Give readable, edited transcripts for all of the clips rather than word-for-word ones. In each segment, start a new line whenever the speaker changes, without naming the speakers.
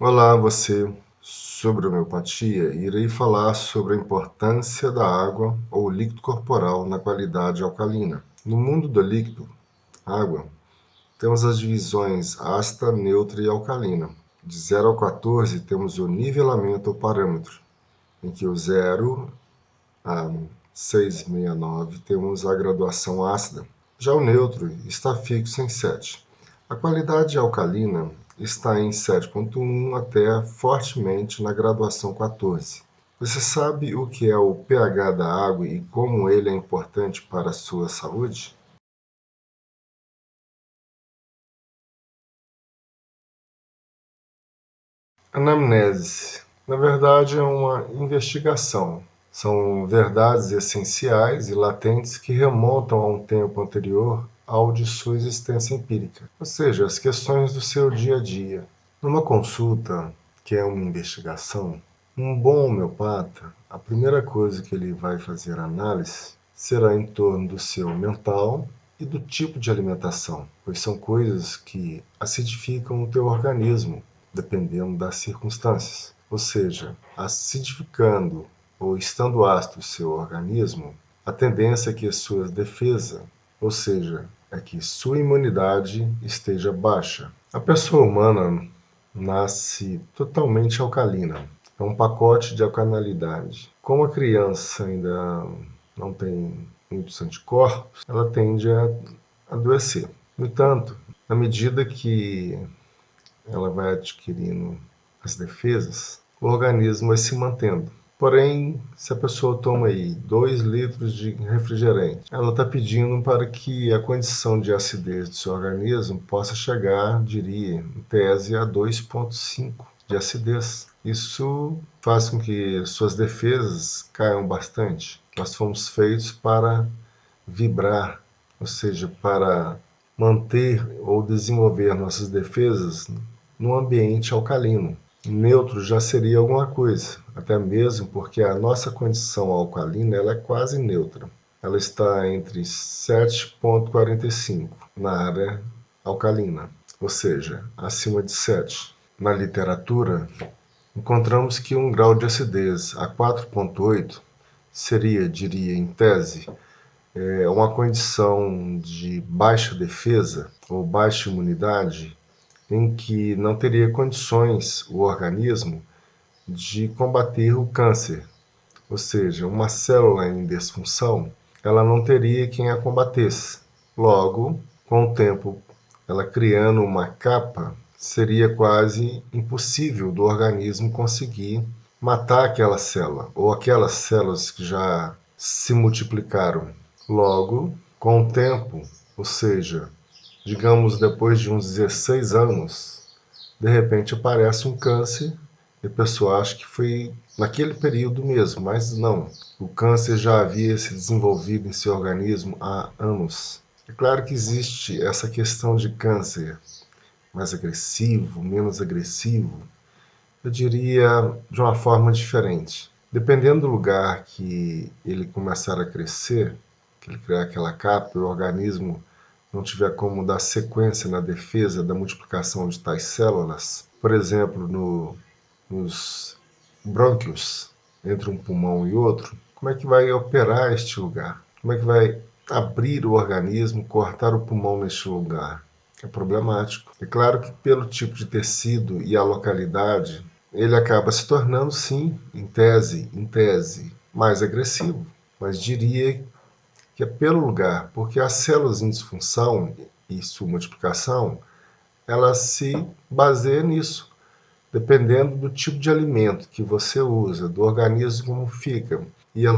Olá, você. Sobre homeopatia, irei falar sobre a importância da água ou líquido corporal na qualidade alcalina. No mundo do líquido, água, temos as divisões ácida, neutra e alcalina. De 0 a 14 temos o nivelamento ou parâmetro, em que o 0 a 669 temos a graduação ácida. Já o neutro está fixo em 7. A qualidade alcalina está em 7,1 até fortemente na graduação 14. Você sabe o que é o pH da água e como ele é importante para a sua saúde? Anamnese, na verdade, é uma investigação. São verdades essenciais e latentes que remontam a um tempo anterior ao de sua existência empírica, ou seja, as questões do seu dia a dia. Numa consulta, que é uma investigação, um bom homeopata, a primeira coisa que ele vai fazer análise será em torno do seu mental e do tipo de alimentação, pois são coisas que acidificam o teu organismo, dependendo das circunstâncias. Ou seja, acidificando ou estando ácido o seu organismo, a tendência é que a sua defesa, ou seja, é que sua imunidade esteja baixa. A pessoa humana nasce totalmente alcalina. É um pacote de alcalinidade. Como a criança ainda não tem muitos anticorpos, ela tende a adoecer. No entanto, à medida que ela vai adquirindo as defesas, o organismo vai se mantendo. Porém, se a pessoa toma aí 2 litros de refrigerante, ela está pedindo para que a condição de acidez do seu organismo possa chegar, diria, em tese, a 2,5 de acidez. Isso faz com que suas defesas caiam bastante. Nós fomos feitos para vibrar, ou seja, para manter ou desenvolver nossas defesas num ambiente alcalino. Neutro já seria alguma coisa, até mesmo porque a nossa condição alcalina ela é quase neutra. Ela está entre 7,45 na área alcalina, ou seja, acima de 7. Na literatura, encontramos que um grau de acidez a 4,8 seria, diria em tese, uma condição de baixa defesa ou baixa imunidade em que não teria condições o organismo de combater o câncer, ou seja, uma célula em disfunção, ela não teria quem a combatesse. Logo, com o tempo, ela criando uma capa, seria quase impossível do organismo conseguir matar aquela célula ou aquelas células que já se multiplicaram. Logo, com o tempo, ou seja, digamos depois de uns 16 anos, de repente aparece um câncer e a pessoa acha que foi naquele período mesmo, mas não. O câncer já havia se desenvolvido em seu organismo há anos. É claro que existe essa questão de câncer mais agressivo, menos agressivo, eu diria de uma forma diferente. Dependendo do lugar que ele começar a crescer, que ele criar aquela capa, o organismo não tiver como dar sequência na defesa da multiplicação de tais células, por exemplo, nos brônquios, entre um pulmão e outro, como é que vai operar este lugar? Como é que vai abrir o organismo, cortar o pulmão neste lugar? É problemático. É claro que pelo tipo de tecido e a localidade, ele acaba se tornando, sim, em tese, mais agressivo. Mas diria que é pelo lugar, porque as células em disfunção e sua multiplicação, elas se baseiam nisso, dependendo do tipo de alimento que você usa, do organismo como fica e a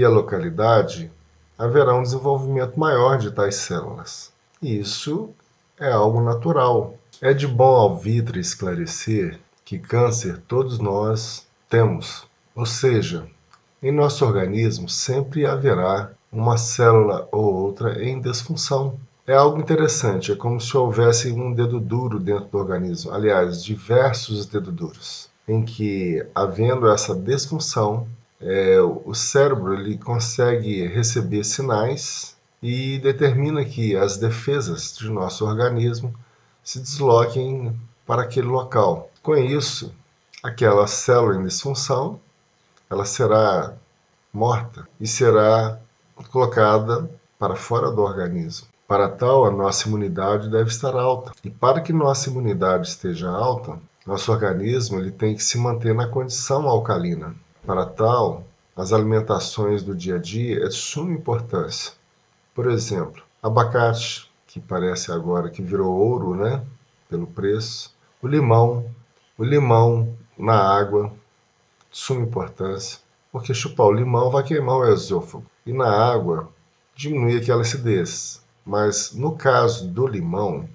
localidade, haverá um desenvolvimento maior de tais células. E isso é algo natural. É de bom alvitre esclarecer que câncer todos nós temos, ou seja, em nosso organismo sempre haverá uma célula ou outra em disfunção. É algo interessante, é como se houvesse um dedo duro dentro do organismo, aliás, diversos dedos duros, em que, havendo essa disfunção, o cérebro ele consegue receber sinais e determina que as defesas de nosso organismo se desloquem para aquele local. Com isso, aquela célula em disfunção, ela será morta e será colocada para fora do organismo. Para tal, a nossa imunidade deve estar alta. E para que nossa imunidade esteja alta, nosso organismo ele tem que se manter na condição alcalina. Para tal, as alimentações do dia a dia é de suma importância. Por exemplo, abacate, que parece agora que virou ouro, né? Pelo preço. O limão na água, de suma importância, porque chupar o limão vai queimar o esôfago. E na água, diminui aquela acidez. Mas no caso do limão,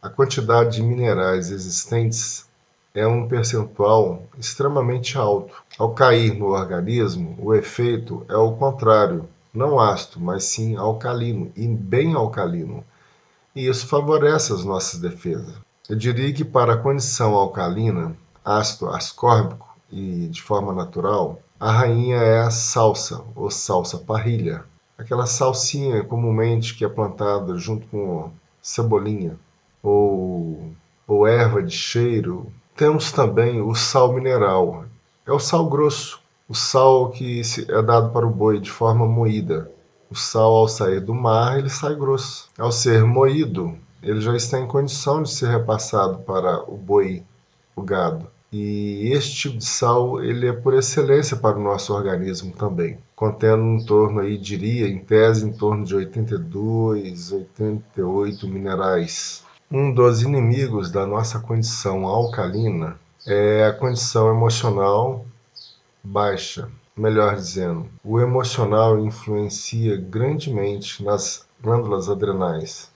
a quantidade de minerais existentes é um percentual extremamente alto. Ao cair no organismo, o efeito é o contrário, não ácido, mas sim alcalino, e bem alcalino. E isso favorece as nossas defesas. Eu diria que para a condição alcalina, ácido ascórbico e de forma natural, a rainha é a salsa, ou salsa parrilha. Aquela salsinha comumente que é plantada junto com cebolinha ou, ou erva de cheiro. Temos também o sal mineral. É o sal grosso, o sal que é dado para o boi de forma moída. O sal, ao sair do mar, ele sai grosso. Ao ser moído, ele já está em condição de ser repassado para o boi, o gado. E este tipo de sal, ele é por excelência para o nosso organismo também, contendo em torno aí, diria, em tese, em torno de 82, 88 minerais. Um dos inimigos da nossa condição alcalina é a condição emocional baixa. Melhor dizendo, o emocional influencia grandemente nas glândulas adrenais,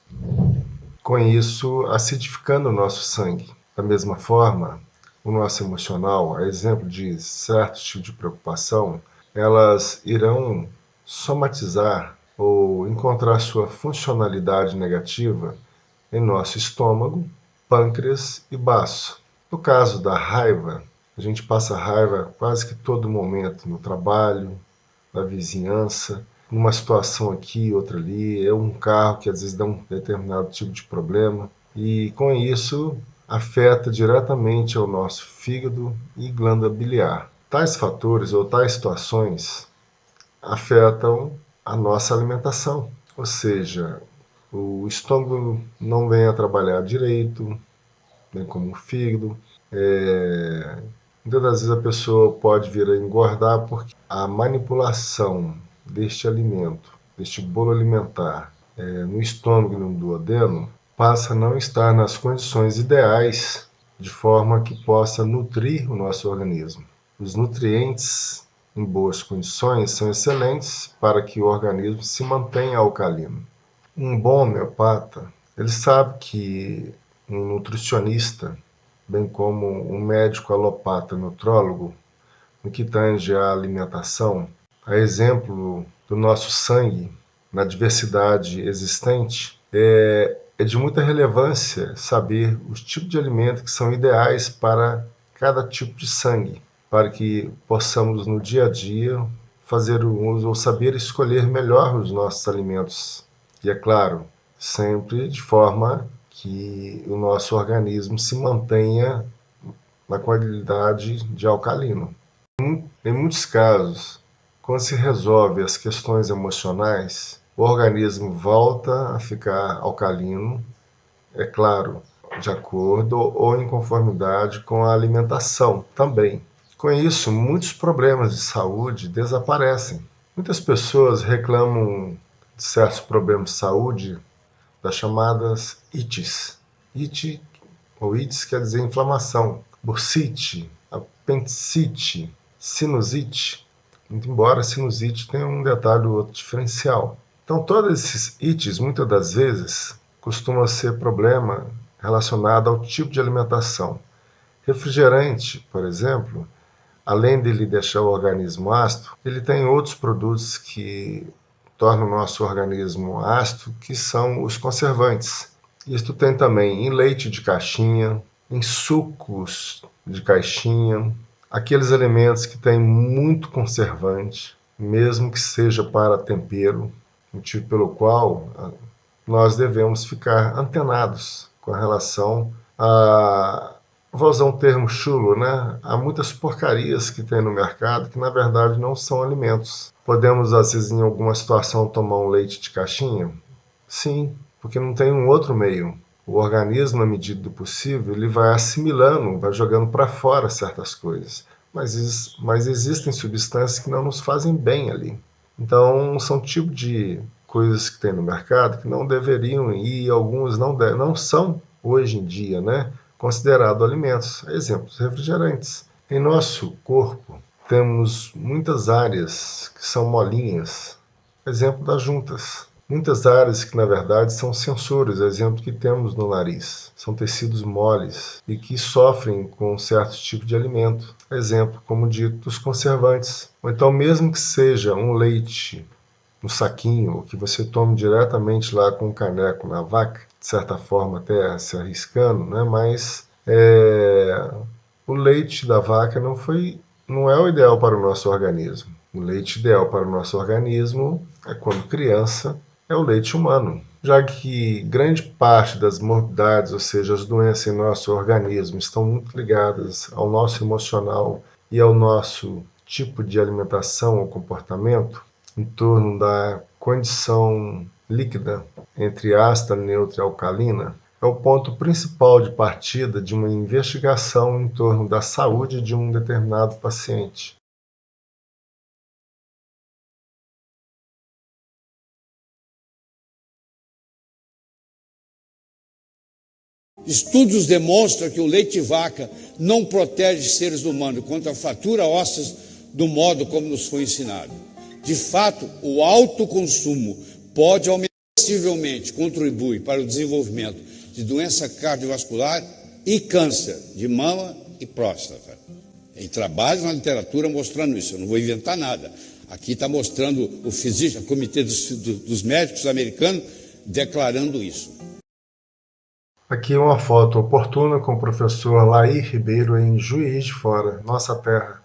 com isso acidificando o nosso sangue. Da mesma forma, o nosso emocional, a exemplo de certo tipo de preocupação, elas irão somatizar ou encontrar sua funcionalidade negativa em nosso estômago, pâncreas e baço. No caso da raiva, a gente passa raiva quase que todo momento, no trabalho, na vizinhança, numa situação aqui, outra ali, é um carro que às vezes dá um determinado tipo de problema, e com isso afeta diretamente ao nosso fígado e glândula biliar. Tais fatores ou tais situações afetam a nossa alimentação, ou seja, o estômago não vem a trabalhar direito, bem como o fígado. Muitas das vezes a pessoa pode vir a engordar porque a manipulação deste alimento, deste bolo alimentar, no estômago e no duodeno, passa a não estar nas condições ideais de forma que possa nutrir o nosso organismo. Os nutrientes em boas condições são excelentes para que o organismo se mantenha alcalino. Um bom homeopata, ele sabe que um nutricionista, bem como um médico alopata nutrólogo, no que tange à alimentação, a exemplo do nosso sangue, na diversidade existente, é de muita relevância saber os tipos de alimentos que são ideais para cada tipo de sangue, para que possamos no dia a dia fazer o uso ou saber escolher melhor os nossos alimentos. E é claro, sempre de forma que o nosso organismo se mantenha na qualidade de alcalino. Em muitos casos, quando se resolve as questões emocionais, o organismo volta a ficar alcalino, é claro, de acordo ou em conformidade com a alimentação também. Com isso, muitos problemas de saúde desaparecem. Muitas pessoas reclamam de certos problemas de saúde das chamadas ites. Ite ou ites quer dizer inflamação. Bursite, apendicite, sinusite, muito embora sinusite tenha um detalhe ou outro diferencial. Então, todos esses ites, muitas das vezes, costumam ser problema relacionado ao tipo de alimentação. Refrigerante, por exemplo, além dele deixar o organismo ácido, ele tem outros produtos que tornam o nosso organismo ácido, que são os conservantes. Isto tem também em leite de caixinha, em sucos de caixinha, aqueles alimentos que têm muito conservante, mesmo que seja para tempero, motivo pelo qual nós devemos ficar antenados com relação Vou usar um termo chulo, né? Há muitas porcarias que tem no mercado que na verdade não são alimentos. Podemos, às vezes, em alguma situação, tomar um leite de caixinha? Sim, porque não tem um outro meio. O organismo, na medida do possível, ele vai assimilando, vai jogando para fora certas coisas. Mas existem substâncias que não nos fazem bem ali. Então, são tipo de coisas que tem no mercado que não deveriam e alguns não são, hoje em dia, né, considerados alimentos. Exemplos, refrigerantes. Em nosso corpo, temos muitas áreas que são molinhas. Exemplo das juntas. Muitas áreas que, na verdade, são sensores, exemplo que temos no nariz. São tecidos moles e que sofrem com certos tipos de alimento. Exemplo, como dito, os conservantes. Ou então, mesmo que seja um leite no saquinho, ou que você tome diretamente lá com um caneco na vaca, de certa forma até se arriscando, né? Mas o leite da vaca não é o ideal para o nosso organismo. O leite ideal para o nosso organismo é quando criança, é o leite humano, já que grande parte das morbidades, ou seja, as doenças em nosso organismo, estão muito ligadas ao nosso emocional e ao nosso tipo de alimentação ou comportamento, em torno da condição líquida entre ácida, neutra e alcalina, é o ponto principal de partida de uma investigação em torno da saúde de um determinado paciente.
Estudos demonstram que o leite de vaca não protege seres humanos contra a fratura óssea do modo como nos foi ensinado. De fato, o alto consumo pode possivelmente contribuir para o desenvolvimento de doença cardiovascular e câncer de mama e próstata. Tem trabalhos na literatura mostrando isso, eu não vou inventar nada. Aqui está mostrando o Comitê dos Médicos americanos declarando isso.
Aqui uma foto oportuna com o professor Laí Ribeiro em Juiz de Fora, nossa terra.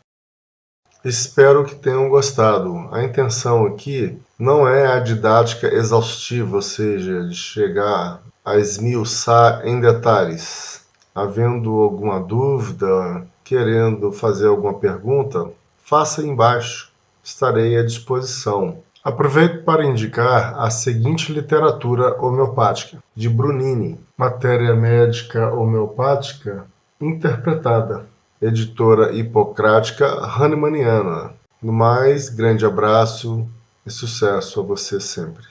Espero que tenham gostado. A intenção aqui não é a didática exaustiva, ou seja, de chegar a esmiuçar em detalhes. Havendo alguma dúvida, querendo fazer alguma pergunta, faça aí embaixo. Estarei à disposição. Aproveito para indicar a seguinte literatura homeopática, de Brunini, Matéria Médica Homeopática Interpretada, editora hipocrática hahnemanniana. No mais, grande abraço e sucesso a você sempre.